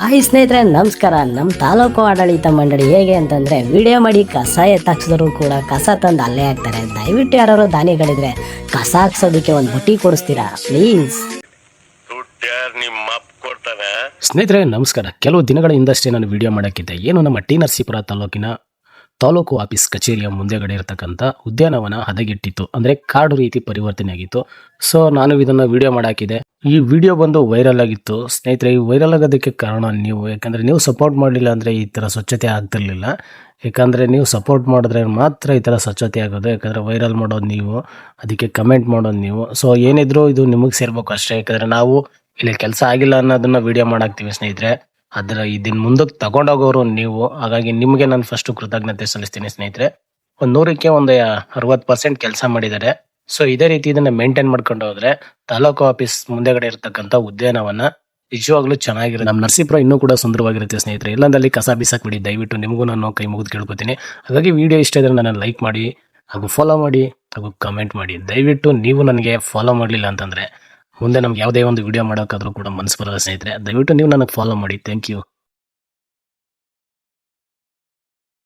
Hi ಸ್ನೇಹಿತರೆ, ನಮಸ್ಕಾರ. ನಮ್ಮ ತಾಲೂಕು ಆಡಳಿತ ಮಂಡಳಿ ಹೇಗೆ ಅಂತಂದರೆ, ವಿಡಿಯೋ ಮಾಡಿ ಕಸ ಎತ್ತಾಕ್ಸಿದ್ರು ಕೂಡ ಕಸ ತಂದು ಅಲ್ಲೇ ಹಾಕ್ತಾರೆ. ದಯವಿಟ್ಟು ಯಾರು ದಾನಿಗಳಿದ್ರೆ ಕಸ ಹಾಕ್ಸೋದಕ್ಕೆ ಒಂದು ಬುಟ್ಟಿ ಕೊಡಿಸ್ತೀರಾ ಪ್ಲೀಸ್? ಸ್ನೇಹಿತರೆ ನಮಸ್ಕಾರ. ಕೆಲವು ದಿನಗಳ ಹಿಂದಷ್ಟೇ ನಾನು ವಿಡಿಯೋ ಮಾಡೋಕ್ಕಿದ್ದೆ. ಏನು ನಮ್ಮ ಟಿ ನರಸೀಪುರ ತಾಲೂಕಿನ ತಾಲೂಕು ಆಫೀಸ್ ಕಚೇರಿಯ ಮುಂದೆಗಡೆ ಇರತಕ್ಕಂಥ ಉದ್ಯಾನವನ ಹದಗೆಟ್ಟಿತ್ತು, ಅಂದರೆ ಕಾಡು ರೀತಿ ಪರಿವರ್ತನೆ ಆಗಿತ್ತು. ಸೊ ನಾನು ಇದನ್ನು ವಿಡಿಯೋ ಮಾಡಾಕಿದೆ. ಈ ವಿಡಿಯೋ ಬಂದು ವೈರಲ್ ಆಗಿತ್ತು. ಸ್ನೇಹಿತರೆ, ಈ ವೈರಲ್ ಆಗೋದಕ್ಕೆ ಕಾರಣ ನೀವು, ಯಾಕಂದರೆ ನೀವು ಸಪೋರ್ಟ್ ಮಾಡಲಿಲ್ಲ ಅಂದರೆ ಈ ಥರ ಸ್ವಚ್ಛತೆ ಆಗ್ತಿರ್ಲಿಲ್ಲ. ಯಾಕಂದರೆ ನೀವು ಸಪೋರ್ಟ್ ಮಾಡಿದ್ರೆ ಮಾತ್ರ ಈ ಥರ ಸ್ವಚ್ಛತೆ ಆಗೋದು. ಯಾಕಂದರೆ ವೈರಲ್ ಮಾಡೋದು ನೀವು, ಅದಕ್ಕೆ ಕಮೆಂಟ್ ಮಾಡೋದು ನೀವು. ಸೊ ಏನಿದ್ರು ಇದು ನಿಮಗೆ ಸೇರ್ಬೇಕು ಅಷ್ಟೇ. ಯಾಕಂದರೆ ನಾವು ಇಲ್ಲಿ ಕೆಲಸ ಆಗಿಲ್ಲ ಅನ್ನೋದನ್ನ ವಿಡಿಯೋ ಮಾಡಾಕ್ತೀವಿ ಸ್ನೇಹಿತರೆ. ಇದನ್ನ ಮುಂದಕ್ಕೆ ತಗೊಂಡೋಗೋರು ನೀವು. ಹಾಗಾಗಿ ನಿಮಗೆ ನಾನು ಫಸ್ಟ್ ಕೃತಜ್ಞತೆ ಸಲ್ಲಿಸ್ತೀನಿ ಸ್ನೇಹಿತರೆ. ಒಂದು 100ಕ್ಕೆ ಒಂದು 60% ಕೆಲಸ ಮಾಡಿದ್ದಾರೆ. ಸೊ ಇದೇ ರೀತಿ ಇದನ್ನ ಮೇಂಟೈನ್ ಮಾಡ್ಕೊಂಡು ಹೋದ್ರೆ ತಾಲೂಕು ಆಫೀಸ್ ಮುಂದೆಗಡೆ ಇರತಕ್ಕಂಥ ಉದ್ಯಾನವನ ನಿಜವಾಗ್ಲೂ ಚೆನ್ನಾಗಿರುತ್ತೆ. ನಮ್ಮ ನರಸೀಪುರ ಇನ್ನೂ ಕೂಡ ಸುಂದರವಾಗಿರುತ್ತೆ ಸ್ನೇಹಿತರೆ. ಇಲ್ಲಂದಲ್ಲಿ ಕಸ ಬೀಸಾಕ್ ಬಿಡಿ ದಯವಿಟ್ಟು. ನಿಮಗೂ ನಾನು ಕೈ ಮುಗಿದು ಕೇಳ್ಕೊತೀನಿ. ಹಾಗಾಗಿ ವಿಡಿಯೋ ಇಷ್ಟ ಇದ್ರೆ ನನ್ನ ಲೈಕ್ ಮಾಡಿ, ಹಾಗೂ ಫಾಲೋ ಮಾಡಿ, ಹಾಗೂ ಕಮೆಂಟ್ ಮಾಡಿ. ದಯವಿಟ್ಟು ನೀವು ನನಗೆ ಫಾಲೋ ಮಾಡಲಿಲ್ಲ ಅಂತಂದ್ರೆ ಮುಂದೆ ನಮ್ಗೆ ಯಾವುದೇ ಒಂದು ವಿಡಿಯೋ ಮಾಡೋಕ್ಕಾದ್ರೂ ಕೂಡ ಮನಸ್ಸು ಬರಲ್ಲ ಸ್ನೇಹಿತರೆ. ದಯವಿಟ್ಟು ನೀವು ನನಗೆ ಫಾಲೋ ಮಾಡಿ. Thank you.